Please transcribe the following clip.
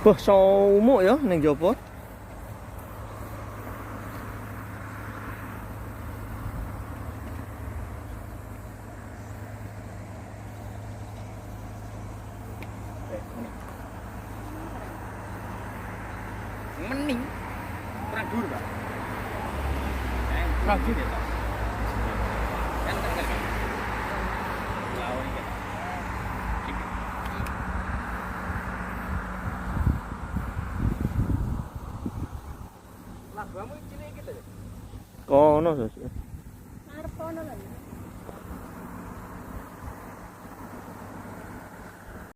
Wah, sumuk ya ning jopo. Mening kurang dur, Pak. Kurang dur ya, Pak. Kan tak kan. Lawan iki. Lah, kamu cilik gitu ya? Kono sih.